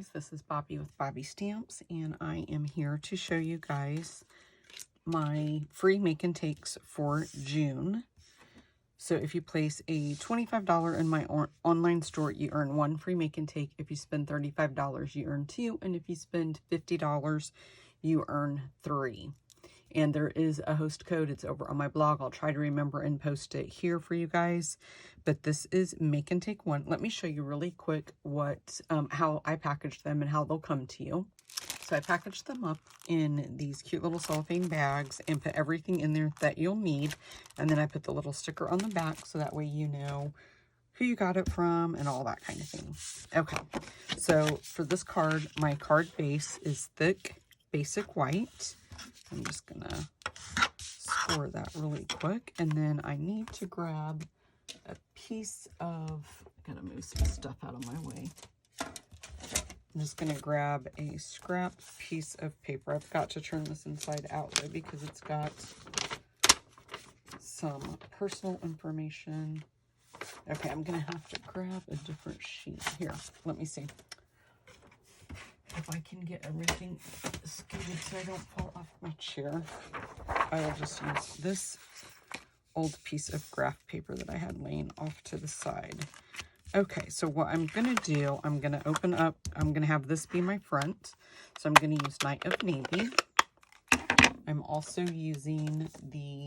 guys, this is Bobby with Bobby Stamps, and I am here to show you guys my free make and takes for June. So if you place a $25 in my online store, you earn 1 free make and take. If you spend $35, you earn 2, and if you spend $50, you earn 3. And there is a host code. It's over on my blog. I'll try to remember and post it here for you guys. But this is make and take 1. Let me show you really quick what how I packaged them and how they'll come to you. So I packaged them up in these cute little cellophane bags and put everything in there that you'll need. And then I put the little sticker on the back so that way you know who you got it from and all that kind of thing. Okay, so for this card, my card base is thick, basic white. I'm just gonna score that really quick, and then I need to grab a piece of, I gotta move some stuff out of my way. I'm just gonna grab a scrap piece of paper. I've got to turn this inside out though because it's got some personal information. Okay, I'm gonna have to grab a different sheet. Here, let me see if I can get everything scooted so I don't fall off my chair. I will just use this old piece of graph paper that I had laying off to the side. Okay, so what I'm gonna do, I'm gonna open up, I'm gonna have this be my front. So I'm gonna use Night of Navy. I'm also using the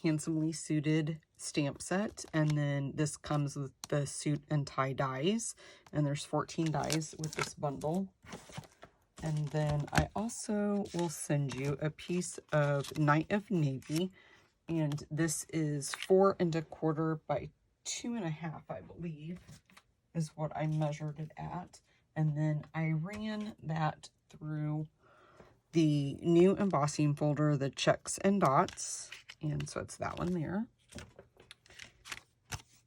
Handsomely Suited stamp set, and then this comes with the suit and tie dies, and there's 14 dies with this bundle. And then I also will send you a piece of Night of Navy, and this is 4 1/4 by 2.5, I believe, is what I measured it at. And then I ran that through the new embossing folder, the checks and dots, and so it's that one there.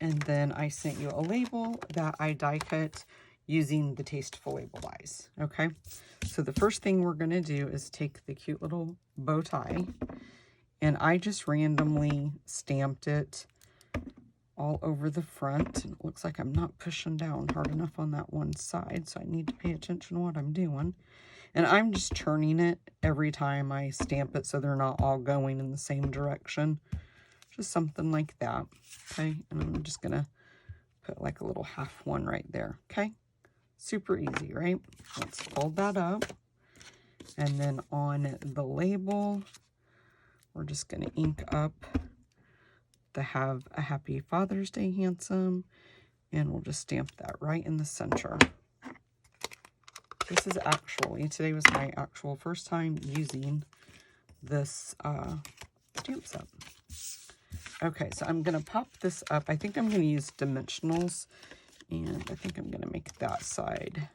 And then I sent you a label that I die cut using the Tasteful label dies. Okay, so the first thing we're going to do is take the cute little bow tie, and I just randomly stamped it all over the front. And it looks like I'm not pushing down hard enough on that one side, so I need to pay attention to what I'm doing. And I'm just turning it every time I stamp it so they're not all going in the same direction. Just something like that. Okay, and I'm just gonna put like a little half one right there. Okay, super easy, right? Let's fold that up, and then on the label we're just gonna ink up the Have a Happy Father's Day Handsome, and we'll just stamp that right in the center. This is actually, today was my actual first time using this stamp set. Okay, so I'm going to pop this up. I think I'm going to use dimensionals, and I think I'm going to make that side.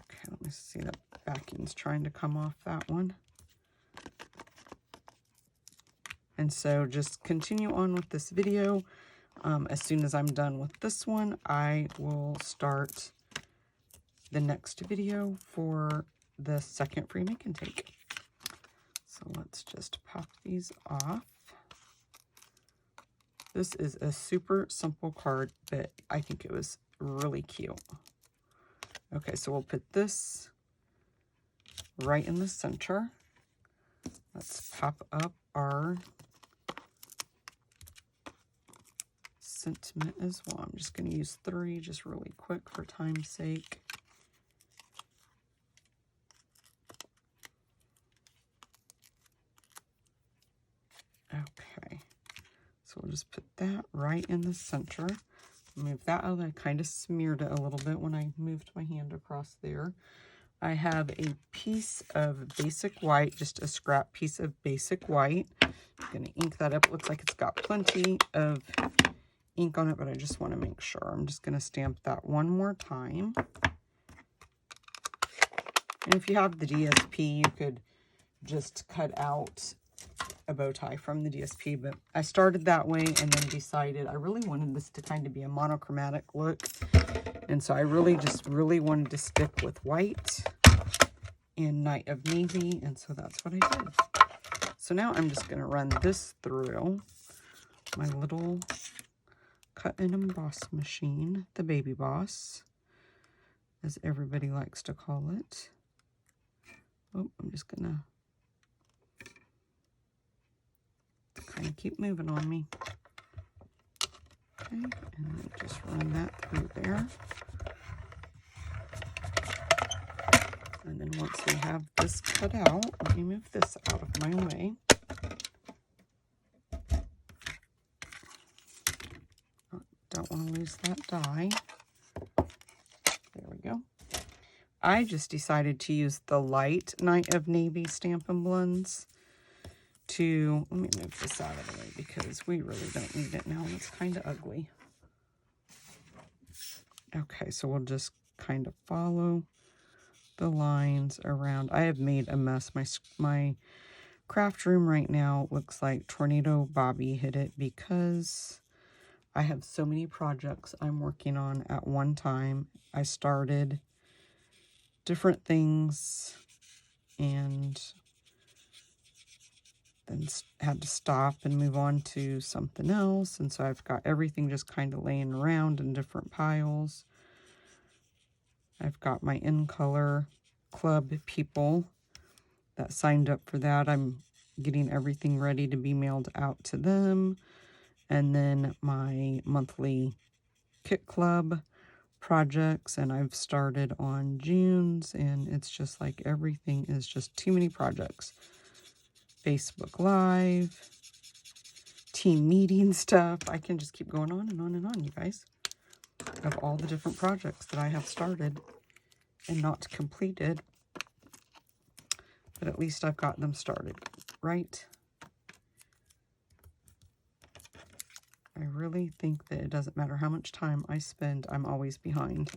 Okay, let me see, the backing's trying to come off that one. And so just continue on with this video. As soon as I'm done with this one, I will start the next video for the second free make and take. So let's just pop these off. This is a super simple card, but I think it was really cute. Okay, so we'll put this right in the center. Let's pop up our sentiment as well. I'm just going to use 3 just really quick for time's sake. Okay, so we'll just put that right in the center. Move that out. I kind of smeared it a little bit when I moved my hand across there. I have a piece of basic white, just a scrap piece of basic white. I'm going to ink that up. It looks like it's got plenty of ink on it, but I just want to make sure. I'm just going to stamp that one more time. And if you have the DSP, you could just cut out a bow tie from the DSP, but I started that way and then decided I really wanted this to kind of be a monochromatic look, and so I really wanted to stick with white and Night of Navy, and so that's what I did. So now I'm just going to run this through my little cut and emboss machine, the Baby Boss, as everybody likes to call it. Oh, I'm just gonna kind of keep moving on me. Okay, and then just run that through there. And then once we have this cut out, let me move this out of my way. Don't want to lose that die. There we go. I just decided to use the light Night of Navy Stampin' Blends to, let me move this out of the way because we really don't need it now. It's kind of ugly. Okay, so we'll just kind of follow the lines around. I have made a mess. My craft room right now looks like Tornado Bobby hit it because I have so many projects I'm working on at one time. I started different things and then had to stop and move on to something else. And so I've got everything just kind of laying around in different piles. I've got my In Color Club people that signed up for that. I'm getting everything ready to be mailed out to them. And then my monthly Kit Club projects, and I've started on June's, and it's just like everything is just too many projects. Facebook Live, team meeting stuff. I can just keep going on and on and on, you guys, of all the different projects that I have started and not completed, but at least I've got them started, right? I really think that it doesn't matter how much time I spend, I'm always behind.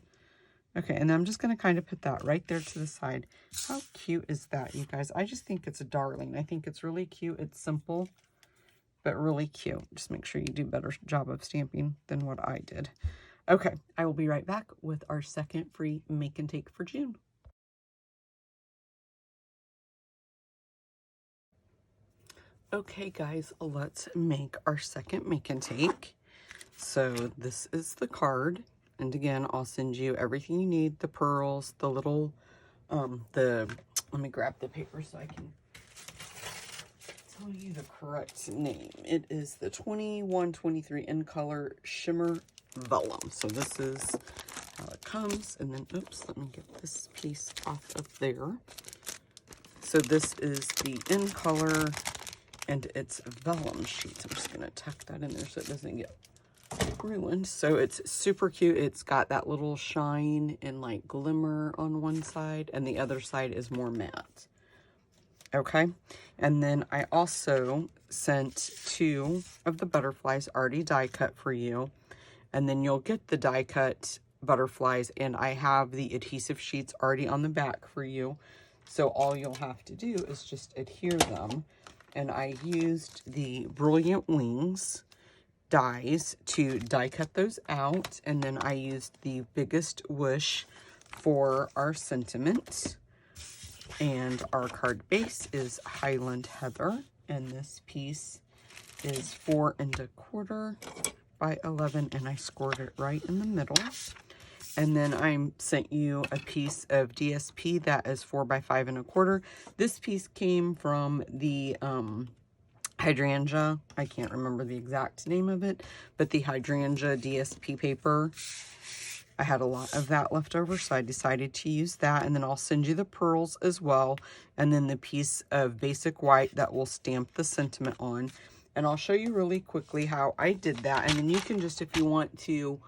Okay, and then I'm just going to kind of put that right there to the side. How cute is that, you guys? I just think it's a darling. I think it's really cute. It's simple, but really cute. Just make sure you do a better job of stamping than what I did. Okay, I will be right back with our second free make and take for June. Okay, guys, let's make our second make and take. So this is the card. And again, I'll send you everything you need, the pearls, the little, let me grab the paper so I can tell you the correct name. It is the 2123 In Color Shimmer Vellum. So this is how it comes. And then, oops, let me get this piece off of there. So this is the In Color, and it's vellum sheets. I'm just going to tuck that in there so it doesn't get ruined. So it's super cute. It's got that little shine and like glimmer on one side, and the other side is more matte. Okay, and then I also sent 2 of the butterflies already die cut for you, and then you'll get the die cut butterflies, and I have the adhesive sheets already on the back for you. So all you'll have to do is just adhere them. And I used the Brilliant Wings dies to die cut those out, and then I used the Biggest Whoosh for our sentiment, and our card base is Highland Heather, and this piece is 4 1/4 by 11, and I scored it right in the middle. And then I sent you a piece of DSP that is 4 by 5 1/4. This piece came from the hydrangea. I can't remember the exact name of it, but the hydrangea DSP paper. I had a lot of that left over, so I decided to use that. And then I'll send you the pearls as well, and then the piece of basic white that will stamp the sentiment on. And I'll show you really quickly how I did that. And then you can just, if you want to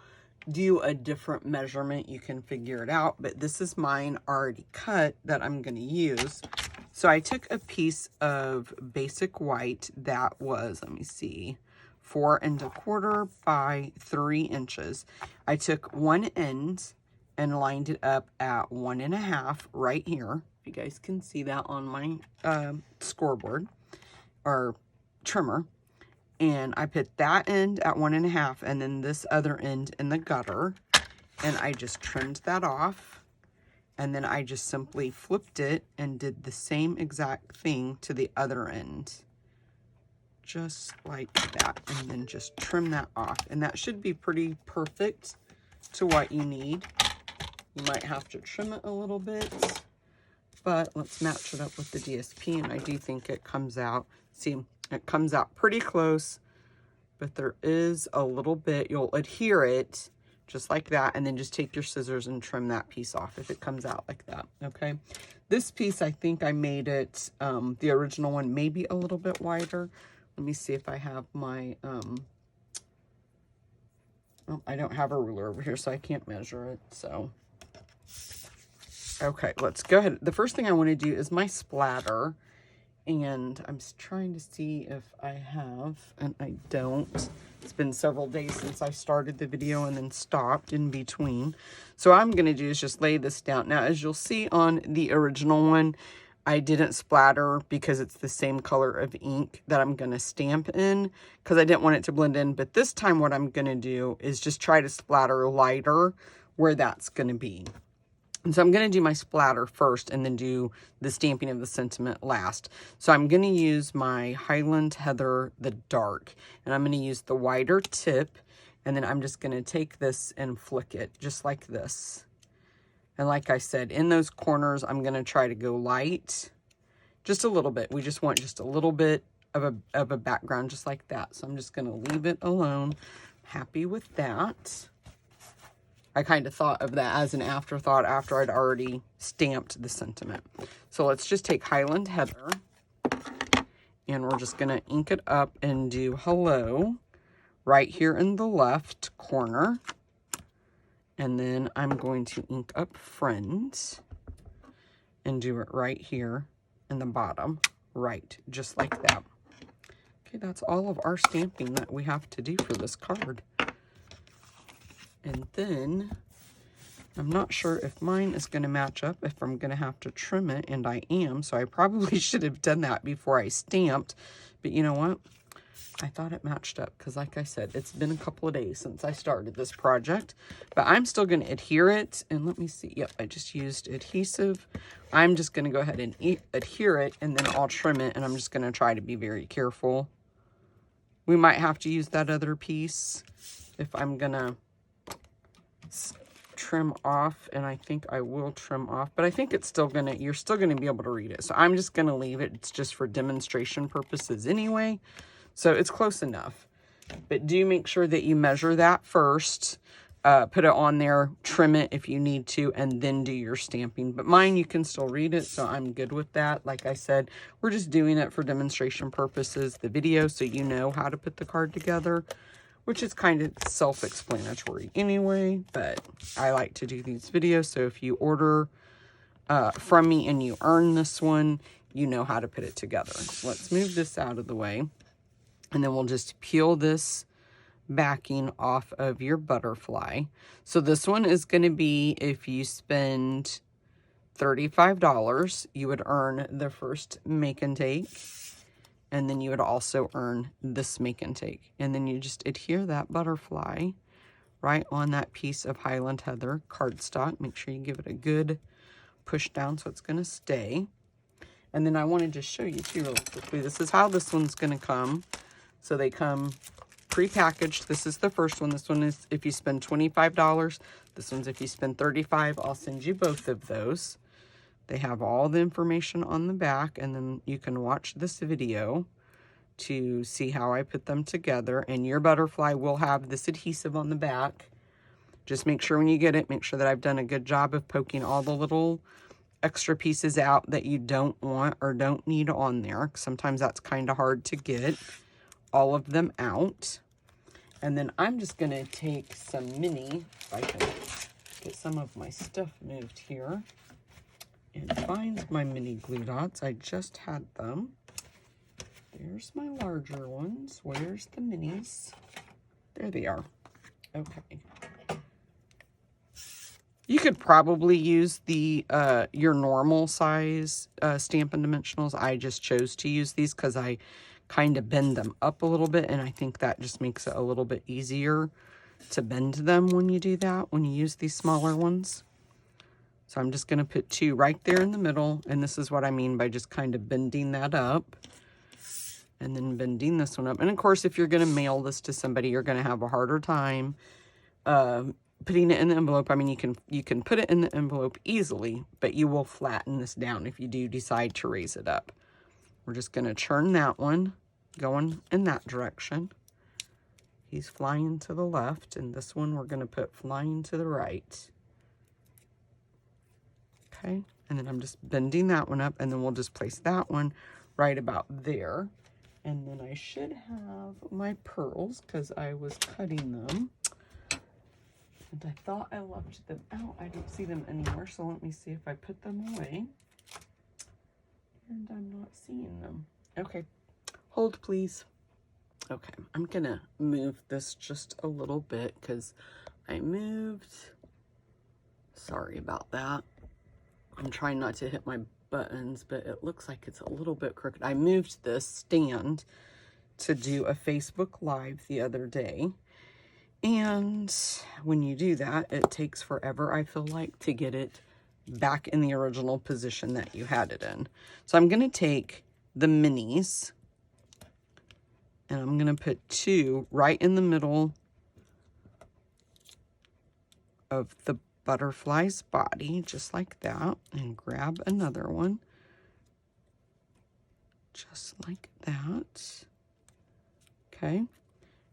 do a different measurement, you can figure it out. But this is mine already cut that I'm going to use. So I took a piece of basic white that was, let me see, 4 1/4 by 3 inches. I took one end and lined it up at 1 1/2 right here. You guys can see that on my scoreboard or trimmer. And I put that end at 1 1/2 and then this other end in the gutter. And I just trimmed that off. And then I just simply flipped it and did the same exact thing to the other end. just like that, and then just trim that off. And that should be pretty perfect to what you need. You might have to trim it a little bit, but let's match it up with the DSP, and I do think it comes out. See, it comes out pretty close, but there is a little bit. You'll adhere it just like that, and then just take your scissors and trim that piece off if it comes out like that, okay? This piece, I think I made it, the original one, maybe a little bit wider. Let me see if I have my, oh, I don't have a ruler over here, so I can't measure it, so. Okay, let's go ahead. The first thing I want to do is my splatter, and I'm trying to see if I have, and I don't. It's been several days since I started the video and then stopped in between. So what I'm going to do is just lay this down. Now, as you'll see on the original one, I didn't splatter because it's the same color of ink that I'm going to stamp in, because I didn't want it to blend in. But this time what I'm going to do is just try to splatter lighter where that's going to be. And so I'm going to do my splatter first and then do the stamping of the sentiment last. So I'm going to use my Highland Heather, the dark, and I'm going to use the wider tip, and then I'm just going to take this and flick it just like this. And like I said, in those corners, I'm going to try to go light just a little bit. We just want just a little bit of a background just like that. So I'm just going to leave it alone. Happy with that. I kind of thought of that as an afterthought after I'd already stamped the sentiment. So let's just take Highland Heather, and we're just going to ink it up and do hello right here in the left corner. And then I'm going to ink up friends and do it right here in the bottom right, just like that. Okay, that's all of our stamping that we have to do for this card. And then, I'm not sure if mine is going to match up, if I'm going to have to trim it, and I am, so I probably should have done that before I stamped. But you know what? I thought it matched up, because like I said, it's been a couple of days since I started this project. But I'm still going to adhere it, and let me see. Yep, I just used adhesive. I'm just going to go ahead and adhere it, and then I'll trim it, and I'm just going to try to be very careful. We might have to use that other piece if I'm going to trim off, and I think I will trim off, but I think it's still gonna, you're still gonna be able to read it. So I'm just gonna leave it. It's just for demonstration purposes anyway. So it's close enough, but do make sure that you measure that first, put it on there, trim it if you need to, and then do your stamping. But mine, you can still read it, so I'm good with that. Like I said, we're just doing it for demonstration purposes, the video, so you know how to put the card together, which is kind of self-explanatory anyway, but I like to do these videos, so if you order from me and you earn this one, you know how to put it together. Let's move this out of the way, and then we'll just peel this backing off of your butterfly. So this one is going to be, if you spend $35, you would earn the first make and take. And then you would also earn this make and take. And then you just adhere that butterfly right on that piece of Highland Heather cardstock. Make sure you give it a good push down so it's going to stay. And then I want to just show you too really quickly. This is how this one's going to come. So they come pre-packaged. This is the first one. This one is if you spend $25. This one's if you spend $35. I'll send you both of those. They have all the information on the back, and then you can watch this video to see how I put them together. And your butterfly will have this adhesive on the back. Just make sure when you get it, make sure that I've done a good job of poking all the little extra pieces out that you don't want or don't need on there. Sometimes that's kind of hard to get all of them out. And then I'm just going to take some mini, if I can get some of my stuff moved here, and find my mini glue dots. I just had them. There's my larger ones. Where's the minis? There they are. Okay. You could probably use the your normal size Stampin' Dimensionals. I just chose to use these because I kind of bend them up a little bit, and I think that just makes it a little bit easier to bend them when you do that, when you use these smaller ones. So I'm just going to put two right there in the middle, and this is what I mean by just kind of bending that up. and then bending this one up. And of course, if you're going to mail this to somebody, you're going to have a harder time putting it in the envelope. I mean, you can put it in the envelope easily, but you will flatten this down if you do decide to raise it up. We're just going to turn that one going in that direction. He's flying to the left, and this one we're going to put flying to the right. Okay, and then I'm just bending that one up, and then we'll just place that one right about there. And then I should have my pearls because I was cutting them. And I thought I left them out. I don't see them anymore, so let me see if I put them away. And I'm not seeing them. Okay, hold please. Okay, I'm gonna move this just a little bit because I moved. Sorry about that. I'm trying not to hit my buttons, but it looks like it's a little bit crooked. I moved this stand to do a Facebook Live the other day. And when you do that, it takes forever, I feel like, to get it back in the original position that you had it in. So I'm going to take the minis, and I'm going to put 2 right in the middle of the butterfly's body, just like that, and grab another one, just like that. Okay.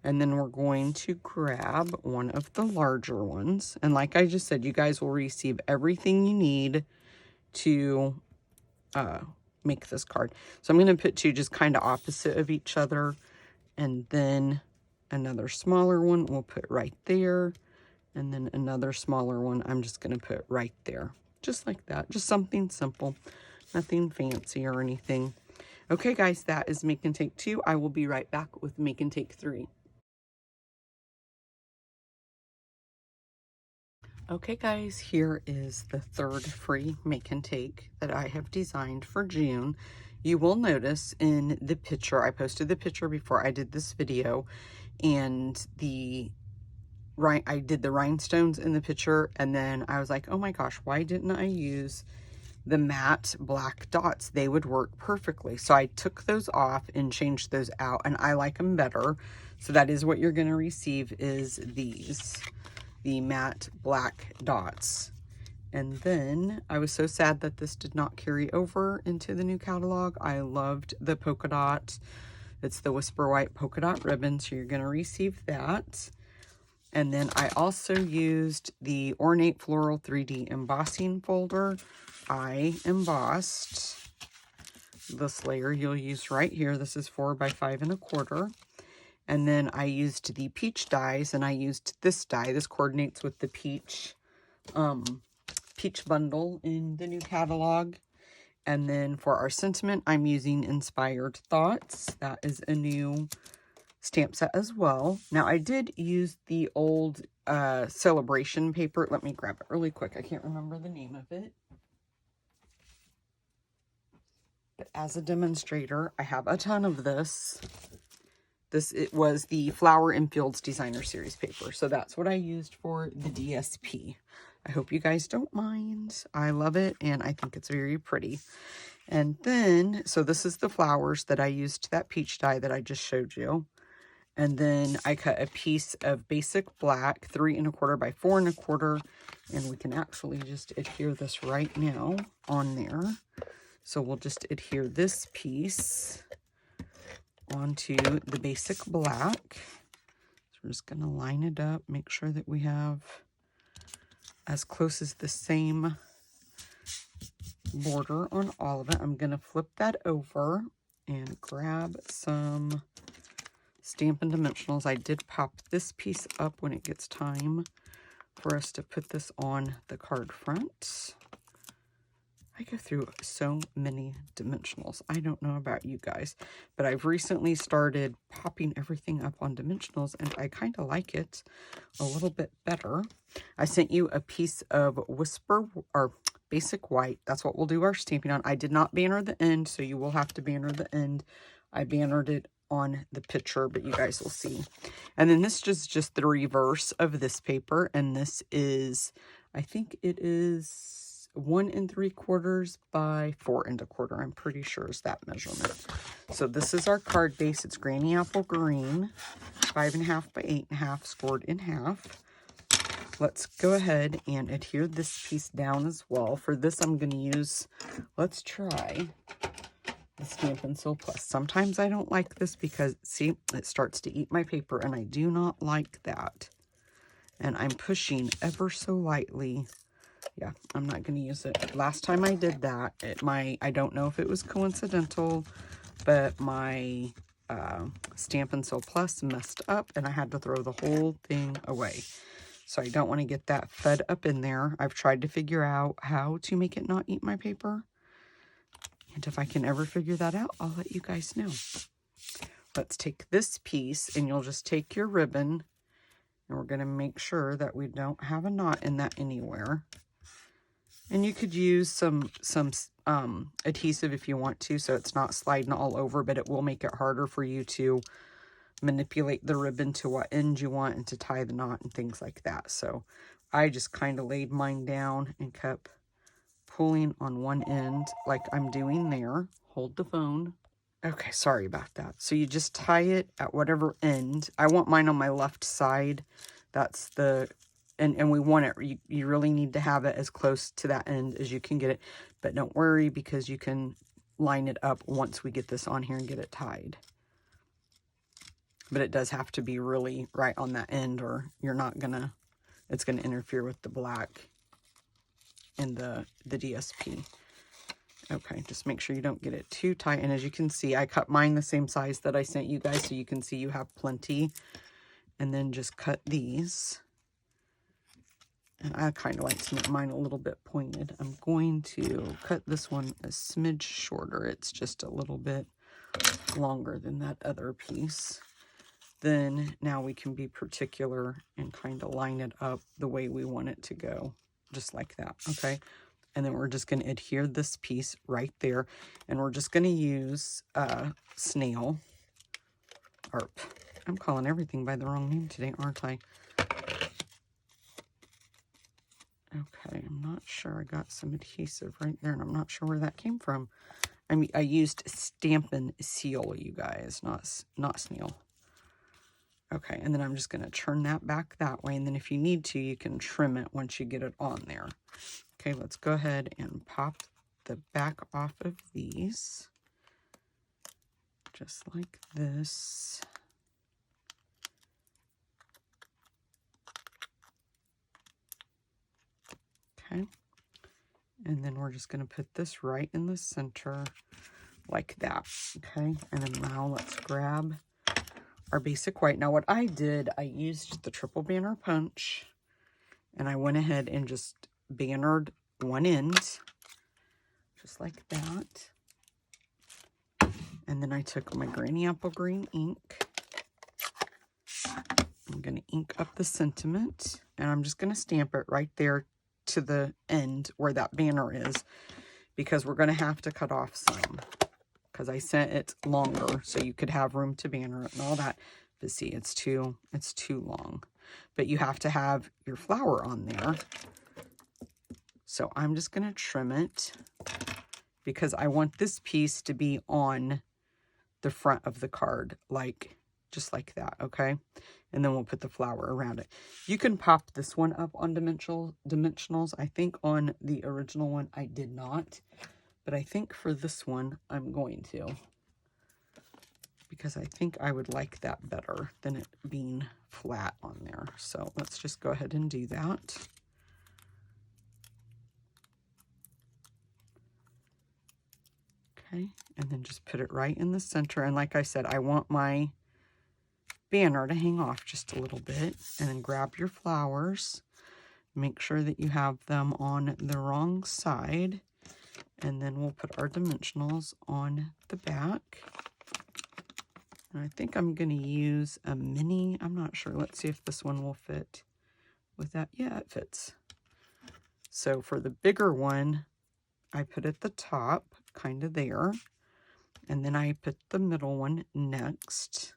And then we're going to grab one of the larger ones. And like I just said, you guys will receive everything you need to make this card. So I'm going to put 2 just kind of opposite of each other. And then another smaller one we'll put right there. And then another smaller one I'm just going to put right there. Just like that. Just something simple. Nothing fancy or anything. Okay, guys, that is Make and Take 2. I will be right back with Make and Take 3. Okay, guys, here is the 3rd free Make and Take that I have designed for June. You will notice in the picture, I posted the picture before I did this video, and I did the rhinestones in the picture, and then I was like, oh my gosh, why didn't I use the matte black dots? They would work perfectly. So I took those off and changed those out, and I like them better. So that is what you're going to receive, is these, the matte black dots. And then I was so sad that this did not carry over into the new catalog. I loved the polka dot. It's the Whisper White polka dot ribbon, so you're going to receive that. And then I also used the Ornate Floral 3D embossing folder. I embossed this layer you'll use right here. This is 4 by 5 1/4. And then I used the peach dies, and I used this die. This coordinates with the peach bundle in the new catalog. And then for our sentiment, I'm using Inspired Thoughts. That is a new stamp set as well. Now, I did use the old celebration paper. Let me grab it really quick. I can't remember the name of it. But as a demonstrator, I have a ton of this. It was the Flower and Fields Designer Series paper. So that's what I used for the DSP. I hope you guys don't mind. I love it, and I think it's very pretty. And then, so this is the flowers that I used, that peach die that I just showed you. And then I cut a piece of basic black, 3 1/4 by 4 1/4. And we can actually just adhere this right now on there. So we'll just adhere this piece onto the basic black. So we're just going to line it up, make sure that we have as close as the same border on all of it. I'm going to flip that over and grab some Stampin' Dimensionals. I did pop this piece up when it gets time for us to put this on the card front. I go through so many dimensionals. I don't know about you guys, but I've recently started popping everything up on dimensionals, and I kind of like it a little bit better. I sent you a piece of Whisper, or Basic White. That's what we'll do our stamping on. I did not banner the end, so you will have to banner the end. I bannered it on the picture, but you guys will see. And then this is just the reverse of this paper, and this is, I think it is 1 3/4 by 4 1/4. I'm pretty sure is that measurement. So this is our card base. It's Granny Apple Green, 5 1/2 by 8 1/2, scored in half. Let's go ahead and adhere this piece down as well. For this, I'm going to use, let's try the Stampin' Sew Plus. Sometimes I don't like this because, see, it starts to eat my paper, and I do not like that. And I'm pushing ever so lightly. Yeah, I'm not going to use it. Last time I did that, I don't know if it was coincidental, but my Stampin' Sew Plus messed up, and I had to throw the whole thing away. So I don't want to get that fed up in there. I've tried to figure out how to make it not eat my paper. And if I can ever figure that out, I'll let you guys know. Let's take this piece, and you'll just take your ribbon, and we're going to make sure that we don't have a knot in that anywhere. And you could use some adhesive if you want to, so it's not sliding all over, but it will make it harder for you to manipulate the ribbon to what end you want and to tie the knot and things like that. So I just kind of laid mine down and kept pulling on one end like I'm doing there. Hold the phone. Okay, sorry about that. So you just tie it at whatever end. I want mine on my left side. That's the, and we want it, you really need to have it as close to that end as you can get it. But don't worry, because you can line it up once we get this on here and get it tied. But it does have to be really right on that end, or you're not gonna, it's gonna interfere with the black and the DSP. Okay, just make sure you don't get it too tight. And as you can see, I cut mine the same size that I sent you guys, so you can see you have plenty. And then just cut these. And I kind of like to make mine a little bit pointed. I'm going to cut this one a smidge shorter. It's just a little bit longer than that other piece. Then now we can be particular and kind of line it up the way we want it to go, just like that, okay? And then we're just going to adhere this piece right there, and we're just going to use snail, or I'm calling everything by the wrong name today, aren't I? Okay, I'm not sure. I got some adhesive right there, and I'm not sure where that came from. I used Stampin' Seal, you guys, not snail. Okay, and then I'm just going to turn that back that way, and then if you need to, you can trim it once you get it on there. Okay, let's go ahead and pop the back off of these, just like this. Okay, and then we're just going to put this right in the center like that. Okay, and then now let's grab our basic white. Now what I did, I used the triple banner punch, and I went ahead and just bannered one end, just like that. And then I took my Granny Apple Green ink. I'm going to ink up the sentiment, and I'm just going to stamp it right there to the end where that banner is, because we're going to have to cut off some, because I sent it longer so you could have room to banner it and all that. But see, it's too long. But you have to have your flower on there. So I'm just going to trim it, because I want this piece to be on the front of the card, like just like that, okay? And then we'll put the flower around it. You can pop this one up on dimensionals. I think on the original one I did not, but I think for this one I'm going to, because I think I would like that better than it being flat on there. So let's just go ahead and do that. Okay, and then just put it right in the center. And like I said, I want my banner to hang off just a little bit. And then grab your flowers. Make sure that you have them on the wrong side. And then we'll put our dimensionals on the back. And I think I'm going to use a mini. I'm not sure. Let's see if this one will fit with that. Yeah, it fits. So for the bigger one, I put at the top, kind of there. And then I put the middle one next.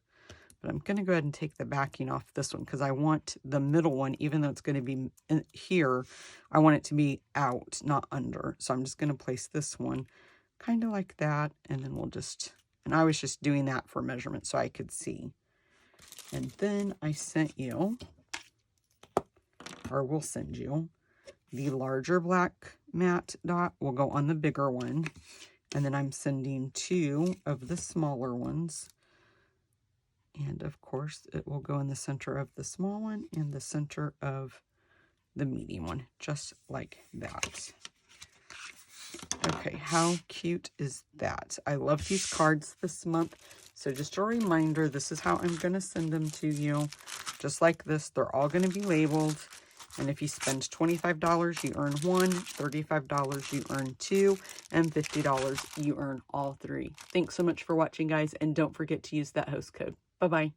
But I'm going to go ahead and take the backing off this one because I want the middle one, even though it's going to be in here, I want it to be out, not under. So I'm just going to place this one kind of like that. And then we'll just, and I was just doing that for measurement so I could see. And then I sent you, or will send you, the larger black matte dot will go on the bigger one. And then I'm sending 2 of the smaller ones. And of course, it will go in the center of the small one and the center of the medium one, just like that. Okay, how cute is that? I love these cards this month. So just a reminder, this is how I'm going to send them to you. Just like this, they're all going to be labeled. And if you spend $25, you earn 1, $35, you earn 2, and $50, you earn all 3. Thanks so much for watching, guys, and don't forget to use that host code. Bye-bye.